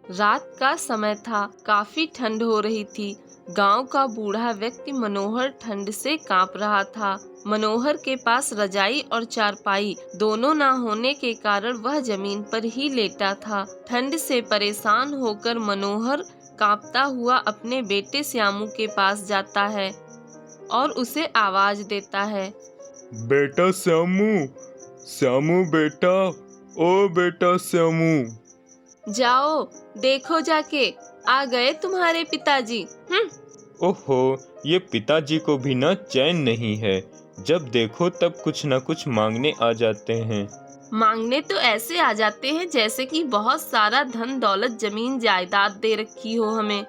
रात का समय था, काफी ठंड हो रही थी। गांव का बूढ़ा व्यक्ति मनोहर ठंड से कांप रहा था। मनोहर के पास रजाई और चारपाई दोनों ना होने के कारण वह जमीन पर ही लेटा था। ठंड से परेशान होकर मनोहर कांपता हुआ अपने बेटे श्यामू के पास जाता है और उसे आवाज देता है। बेटा श्यामू, श्यामू बेटा, ओ बेटा श्यामू। जाओ, देखो जाके, आ गए तुम्हारे पिताजी। ओहो, ये पिताजी को भी ना चैन नहीं है। जब देखो तब कुछ न कुछ मांगने आ जाते हैं। मांगने तो ऐसे आ जाते हैं जैसे कि बहुत सारा धन दौलत जमीन जायदाद दे रखी हो हमें।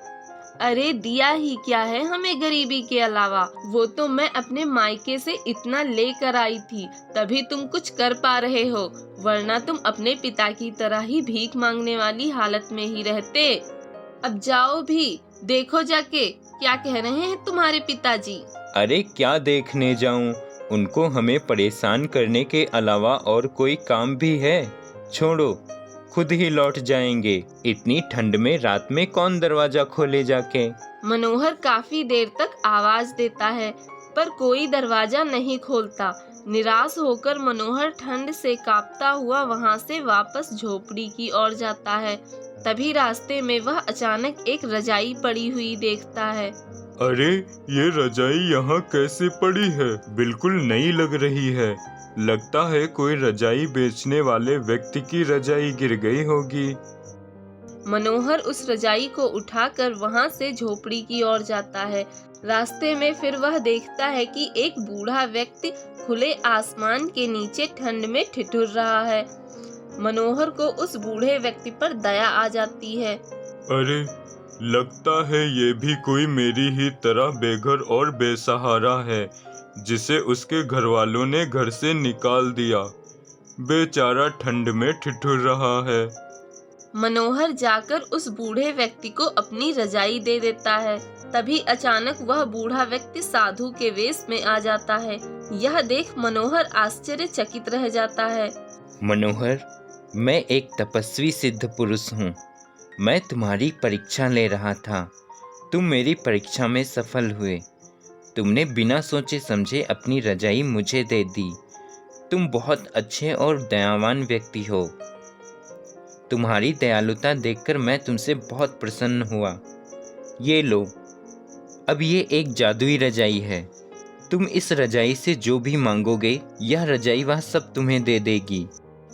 अरे दिया ही क्या है हमें गरीबी के अलावा। वो तो मैं अपने मायके से इतना लेकर आई थी, तभी तुम कुछ कर पा रहे हो, वरना तुम अपने पिता की तरह ही भीख मांगने वाली हालत में ही रहते। अब जाओ भी, देखो जाके क्या कह रहे हैं तुम्हारे पिताजी। अरे क्या देखने जाऊं, उनको हमें परेशान करने के अलावा और कोई काम भी है? छोड़ो, खुद ही लौट जाएंगे। इतनी ठंड में रात में कौन दरवाजा खोले जाके। मनोहर काफी देर तक आवाज देता है पर कोई दरवाजा नहीं खोलता। निराश होकर मनोहर ठंड से कांपता हुआ वहां से वापस झोपड़ी की ओर जाता है। तभी रास्ते में वह अचानक एक रजाई पड़ी हुई देखता है। अरे ये रजाई यहाँ कैसे पड़ी है? बिल्कुल नई लग रही है। लगता है कोई रजाई बेचने वाले व्यक्ति की रजाई गिर गई होगी। मनोहर उस रजाई को उठाकर वहां से झोपड़ी की ओर जाता है। रास्ते में फिर वह देखता है कि एक बूढ़ा व्यक्ति खुले आसमान के नीचे ठंड में ठिठुर रहा है। मनोहर को उस बूढ़े व्यक्ति पर दया आ जाती है। अरे लगता है ये भी कोई मेरी ही तरह बेघर और बेसहारा है, जिसे उसके घर वालों ने घर से निकाल दिया। बेचारा ठंड में ठिठुर रहा है। मनोहर जाकर उस बूढ़े व्यक्ति को अपनी रजाई दे देता है। तभी अचानक वह बूढ़ा व्यक्ति साधु के वेश में आ जाता है। यह देख मनोहर आश्चर्यचकित रह जाता है। मनोहर, मैं एक तपस्वी सिद्ध पुरुष हूँ। मैं तुम्हारी परीक्षा ले रहा था। तुम मेरी परीक्षा में सफल हुए। तुमने बिना सोचे समझे अपनी रजाई मुझे दे दी। तुम बहुत अच्छे और दयावान व्यक्ति हो। तुम्हारी दयालुता देखकर मैं तुमसे बहुत प्रसन्न हुआ। ये लो, अब ये एक जादुई रजाई है। तुम इस रजाई से जो भी मांगोगे, यह रजाई वह सब तुम्हें दे देगी।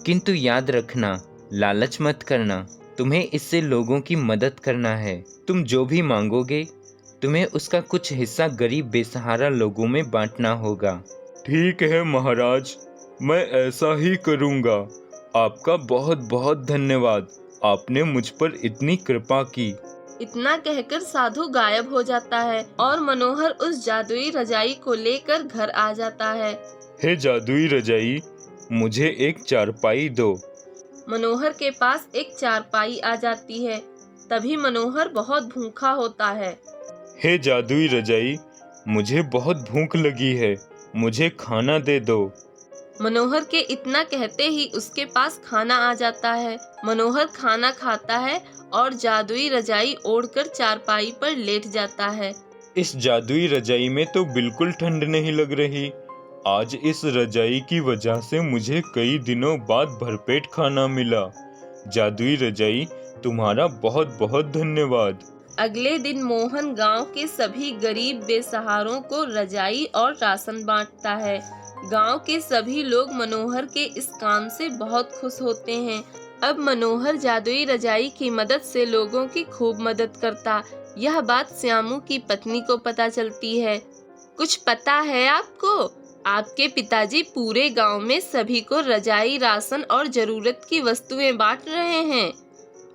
किंतु याद रखना, लालच मत करना। तुम्हें इससे लोगों की मदद करना है। तुम जो भी मांगोगे, तुम्हें उसका कुछ हिस्सा गरीब बेसहारा लोगों में बांटना होगा। ठीक है महाराज, मैं ऐसा ही करूँगा। आपका बहुत बहुत धन्यवाद। आपने मुझ पर इतनी कृपा की। इतना कहकर साधु गायब हो जाता है और मनोहर उस जादुई रजाई को लेकर घर आ जाता है। हे जादुई रजाई, मुझे एक चारपाई दो। मनोहर के पास एक चारपाई आ जाती है। तभी मनोहर बहुत भूखा होता है। हे जादुई रजाई, मुझे बहुत भूख लगी है, मुझे खाना दे दो। मनोहर के इतना कहते ही उसके पास खाना आ जाता है। मनोहर खाना खाता है और जादुई रजाई ओढ़कर चारपाई पर लेट जाता है। इस जादुई रजाई में तो बिल्कुल ठंड नहीं लग रही। आज इस रजाई की वजह से मुझे कई दिनों बाद भरपेट खाना मिला। जादुई रजाई, तुम्हारा बहुत बहुत धन्यवाद। अगले दिन मोहन गांव के सभी गरीब बेसहारों को रजाई और राशन बांटता है। गांव के सभी लोग मनोहर के इस काम से बहुत खुश होते हैं। अब मनोहर जादुई रजाई की मदद से लोगों की खूब मदद करता। यह बात श्यामू की पत्नी को पता चलती है। कुछ पता है आपको? आपके पिताजी पूरे गांव में सभी को रजाई, राशन और जरूरत की वस्तुएं बांट रहे हैं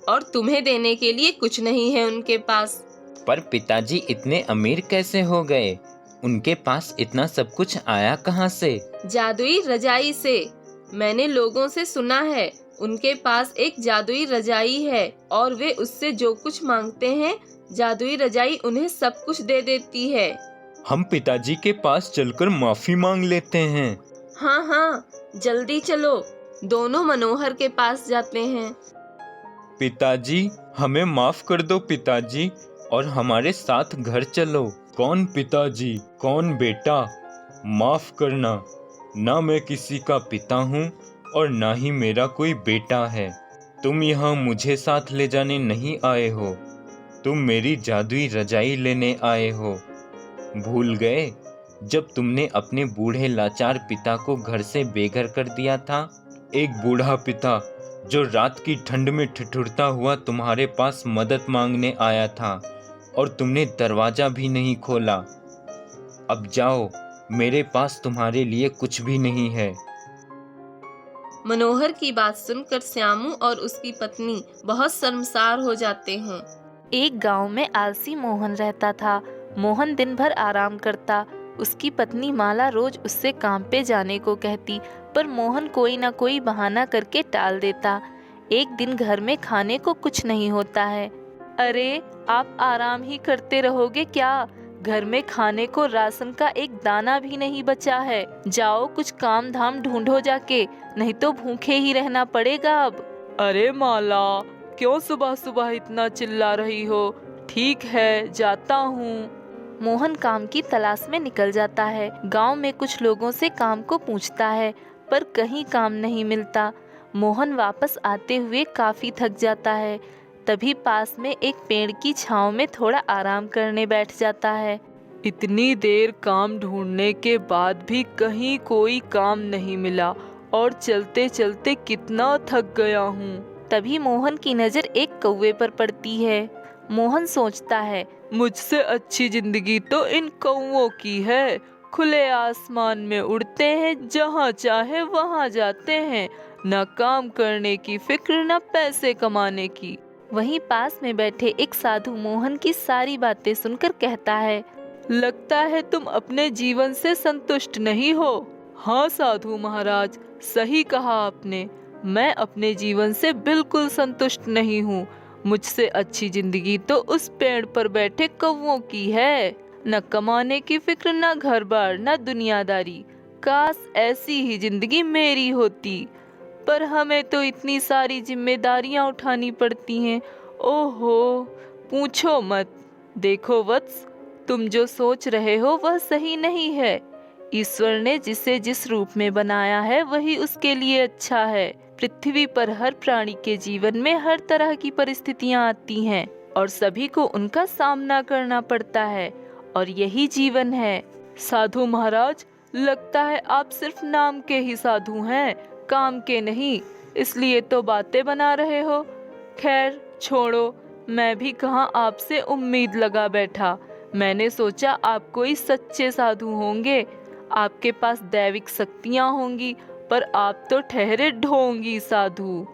और तुम्हें देने के लिए कुछ नहीं है उनके पास। पर पिताजी इतने अमीर कैसे हो गए? उनके पास इतना सब कुछ आया कहाँ से? जादुई रजाई से। मैंने लोगों से सुना है उनके पास एक जादुई रजाई है और वे उससे जो कुछ मांगते हैं, जादुई रजाई उन्हें सब कुछ दे देती है। हम पिताजी के पास चलकर माफी मांग लेते हैं। हाँ हाँ, जल्दी चलो। दोनों मनोहर के पास जाते हैं। पिताजी, हमें माफ कर दो पिताजी, और हमारे साथ घर चलो। कौन पिताजी, कौन बेटा? माफ करना, ना मैं किसी का पिता हूँ और ना ही मेरा कोई बेटा है। तुम यहाँ मुझे साथ ले जाने नहीं आए हो, तुम मेरी जादुई रजाई लेने आए हो। भूल गए जब तुमने अपने बूढ़े लाचार पिता को घर से बेघर कर दिया था? एक बूढ़ा पिता जो रात की ठंड में ठिठुरता हुआ तुम्हारे पास मदद मांगने आया था और तुमने दरवाजा भी नहीं खोला। अब जाओ, मेरे पास तुम्हारे लिए कुछ भी नहीं है। मनोहर की बात सुनकर श्यामू और उसकी पत्नी बहुत शर्मसार हो जाते हैं। एक गांव में आलसी मोहन रहता था। मोहन दिन भर आराम करता। उसकी पत्नी माला रोज उससे काम पे जाने को कहती, पर मोहन कोई ना कोई बहाना करके टाल देता। एक दिन घर में खाने को कुछ नहीं होता है। अरे, आप आराम ही करते रहोगे क्या? घर में खाने को राशन का एक दाना भी नहीं बचा है। जाओ कुछ काम धाम ढूंढो जाके, नहीं तो भूखे ही रहना पड़ेगा अब। अरे माला, क्यों सुबह सुबह इतना चिल्ला रही हो? ठीक है, जाता हूँ। मोहन काम की तलाश में निकल जाता है। गांव में कुछ लोगों से काम को पूछता है, पर कहीं काम नहीं मिलता। मोहन वापस आते हुए काफी थक जाता है। तभी पास में एक पेड़ की छांव में थोड़ा आराम करने बैठ जाता है। इतनी देर काम ढूंढने के बाद भी कहीं कोई काम नहीं मिला और चलते चलते कितना थक गया हूँ। तभी मोहन की नजर एक कौवे पर पड़ती है। मोहन सोचता है, मुझसे अच्छी जिंदगी तो इन कौवों की है। खुले आसमान में उड़ते हैं, जहाँ चाहे वहाँ जाते हैं। न काम करने की फिक्र, न पैसे कमाने की। वहीं पास में बैठे एक साधु मोहन की सारी बातें सुनकर कहता है, लगता है तुम अपने जीवन से संतुष्ट नहीं हो। हाँ साधु महाराज, सही कहा आपने। मैं अपने जीवन से बिल्कुल संतुष्ट नहीं हूँ। मुझसे अच्छी जिंदगी तो उस पेड़ पर बैठे कौवों की है। न कमाने की फिक्र, न घर बार, न दुनियादारी। काश ऐसी ही जिंदगी मेरी होती, पर हमें तो इतनी सारी जिम्मेदारियां उठानी पड़ती हैं। ओहो, पूछो मत। देखो वत्स, तुम जो सोच रहे हो वह सही नहीं है। ईश्वर ने जिसे जिस रूप में बनाया है वही उसके लिए अच्छा है। पृथ्वी पर हर प्राणी के जीवन में हर तरह की परिस्थितियां आती हैं और सभी को उनका सामना करना पड़ता है, और यही जीवन है। साधु महाराज, लगता है आप सिर्फ नाम के ही साधु हैं, काम के नहीं, इसलिए तो बातें बना रहे हो। खैर छोड़ो, मैं भी कहाँ आपसे उम्मीद लगा बैठा। मैंने सोचा आप कोई सच्चे साधु होंगे, आपके पास दैविक शक्तियाँ होंगी, पर आप तो ठहरे ढोंगी साधु।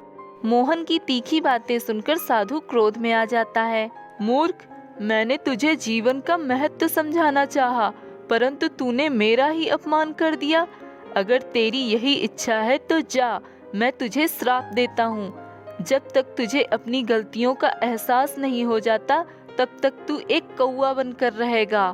मोहन की तीखी बातें सुनकर साधु क्रोध में आ जाता है। मूर्ख, मैंने तुझे जीवन का महत्व समझाना चाहा, परंतु तूने मेरा ही अपमान कर दिया। अगर तेरी यही इच्छा है तो जा, मैं तुझे श्राप देता हूँ। जब तक तुझे अपनी गलतियों का एहसास नहीं हो जाता, तब तक तू एक कौवा बनकर रहेगा।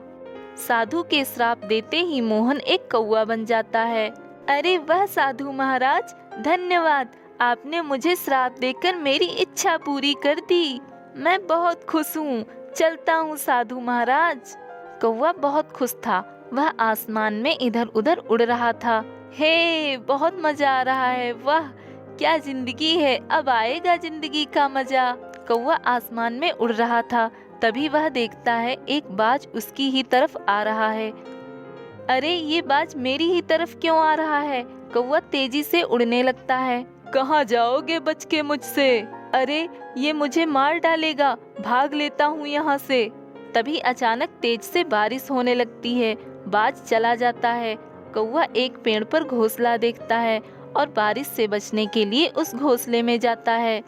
साधु के श्राप देते ही मोहन एक कौवा बन जाता है। अरे वाह साधु महाराज, धन्यवाद। आपने मुझे श्राप देकर मेरी इच्छा पूरी कर दी। मैं बहुत खुश हूँ। चलता हूँ साधु महाराज। कौवा बहुत खुश था। वह आसमान में इधर उधर उड़ रहा था। हे, बहुत मजा आ रहा है। वाह, क्या जिंदगी है, अब आएगा जिंदगी का मजा। कौवा आसमान में उड़ रहा था। तभी वह देखता है एक बाज उसकी ही तरफ आ रहा है। अरे, ये बाज मेरी ही तरफ क्यों आ रहा है? कौवा तेजी से उड़ने लगता है। कहाँ जाओगे बच के मुझसे? अरे, ये मुझे मार डालेगा, भाग लेता हूँ यहाँ से। तभी अचानक तेज से बारिश होने लगती है। बाज चला जाता है। कौवा एक पेड़ पर घोंसला देखता है और बारिश से बचने के लिए उस घोंसले में जाता है।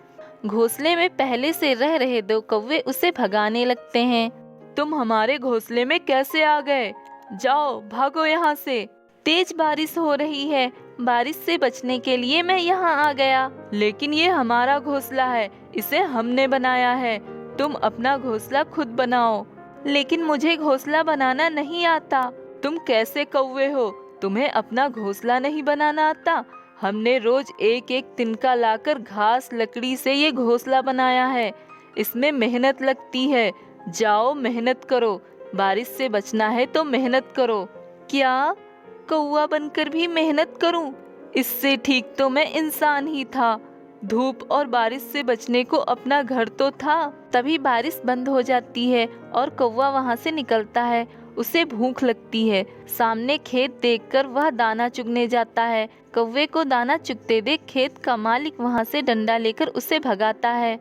घोंसले में पहले से रह रहे दो कौवे उसे भगाने लगते हैं। तुम हमारे घोंसले में कैसे आ गए? जाओ, भागो यहाँ से। तेज बारिश हो रही है, बारिश से बचने के लिए मैं यहाँ आ गया। लेकिन ये हमारा घोंसला है, इसे हमने बनाया है। तुम अपना घोंसला खुद बनाओ। लेकिन मुझे घोंसला बनाना नहीं आता। तुम कैसे कौवे हो? तुम्हें अपना घोंसला नहीं बनाना आता? हमने रोज एक एक तिनका लाकर घास लकड़ी से ये घोंसला बनाया है। इसमें मेहनत लगती है। जाओ मेहनत करो। बारिश से बचना है तो मेहनत करो। क्या कौवा बनकर भी मेहनत करूं? इससे ठीक तो मैं इंसान ही था। धूप और बारिश से बचने को अपना घर तो था। तभी बारिश बंद हो जाती है और कौवा वहाँ से निकलता है। उसे भूख लगती है। सामने खेत देखकर वह दाना चुगने जाता है। कौवे को दाना चुगते देख खेत का मालिक वहाँ से डंडा लेकर उसे भगाता है।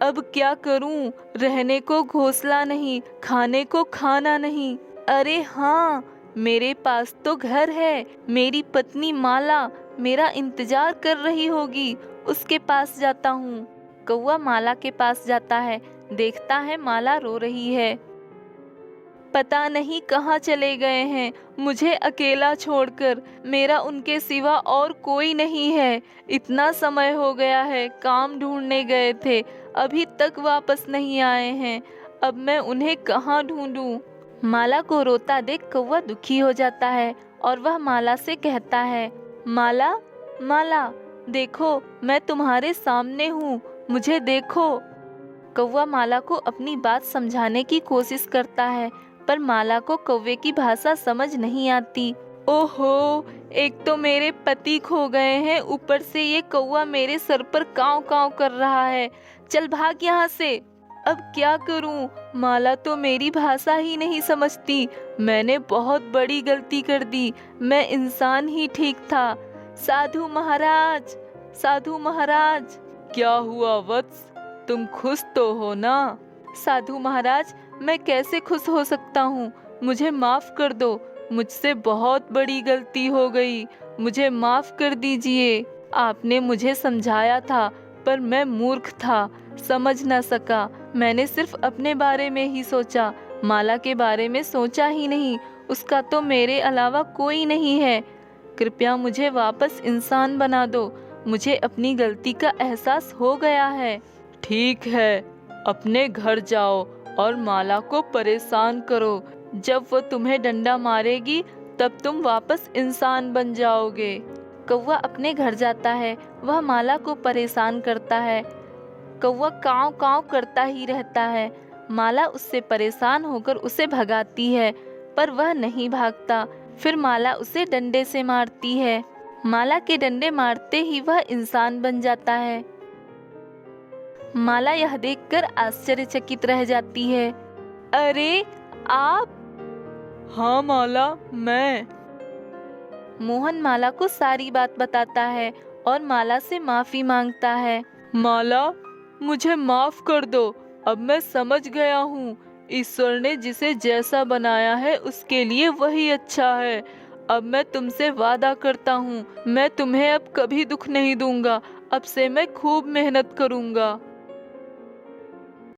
अब क्या करूं? रहने को घोंसला नहीं, खाने को खाना नहीं। अरे हाँ, मेरे पास तो घर है। मेरी पत्नी माला मेरा इंतजार कर रही होगी। उसके पास जाता हूँ। कौवा माला के पास जाता है। देखता है माला रो रही है। पता नहीं कहाँ चले गए हैं, मुझे अकेला छोड़कर। मेरा उनके सिवा और कोई नहीं है। इतना समय हो गया है, काम ढूंढने गए थे, अभी तक वापस नहीं आए हैं। अब मैं उन्हें कहाँ ढूंढूं? माला को रोता देख कौवा दुखी हो जाता है और वह माला से कहता है, माला माला देखो, मैं तुम्हारे सामने हूँ, मुझे देखो। कौवा माला को अपनी बात समझाने की कोशिश करता है, पर माला को कौवे की भाषा समझ नहीं आती। ओहो, एक तो मेरे पति खो गए हैं, ऊपर से ये कौवा मेरे सर पर काँव काँव कर रहा है। चल भाग यहाँ से। अब क्या करूं? माला तो मेरी भाषा ही नहीं समझती। मैंने बहुत बड़ी गलती कर दी। मैं इंसान ही ठीक था। साधु महाराज, साधु महाराज। क्या हुआ वत्स? तुम खुश तो हो ना? साधु महाराज, मैं कैसे खुश हो सकता हूँ? मुझे माफ कर दो। मुझसे बहुत बड़ी गलती हो गई। मुझे माफ कर दीजिए। आपने मुझे समझाया था, पर मैं मूर्ख था, समझ न सका। मैंने सिर्फ अपने बारे में ही सोचा, माला के बारे में सोचा ही नहीं। उसका तो मेरे अलावा कोई नहीं है। कृपया मुझे वापस इंसान बना दो। मुझे अपनी गलती का एहसास हो गया है। ठीक है, अपने घर जाओ और माला को परेशान करो। जब वो तुम्हें डंडा मारेगी तब तुम वापस इंसान बन जाओगे। कौवा अपने घर जाता है। वह माला को परेशान करता है। कौवा काँव काँव करता ही रहता है। माला उससे परेशान होकर उसे भगाती है, पर वह नहीं भागता। फिर माला उसे डंडे से मारती है। माला के डंडे मारते ही वह इंसान बन जाता है। माला यह देखकर आश्चर्यचकित रह जाती है। अरे आप? हाँ माला, मैं। मोहन माला को सारी बात बताता है और माला से माफी मांगता है। माला, मुझे माफ कर दो। अब मैं समझ गया हूँ, ईश्वर ने जिसे जैसा बनाया है उसके लिए वही अच्छा है। अब मैं तुमसे वादा करता हूँ, मैं तुम्हें अब कभी दुख नहीं दूंगा। अब से मैं खूब मेहनत करूंगा।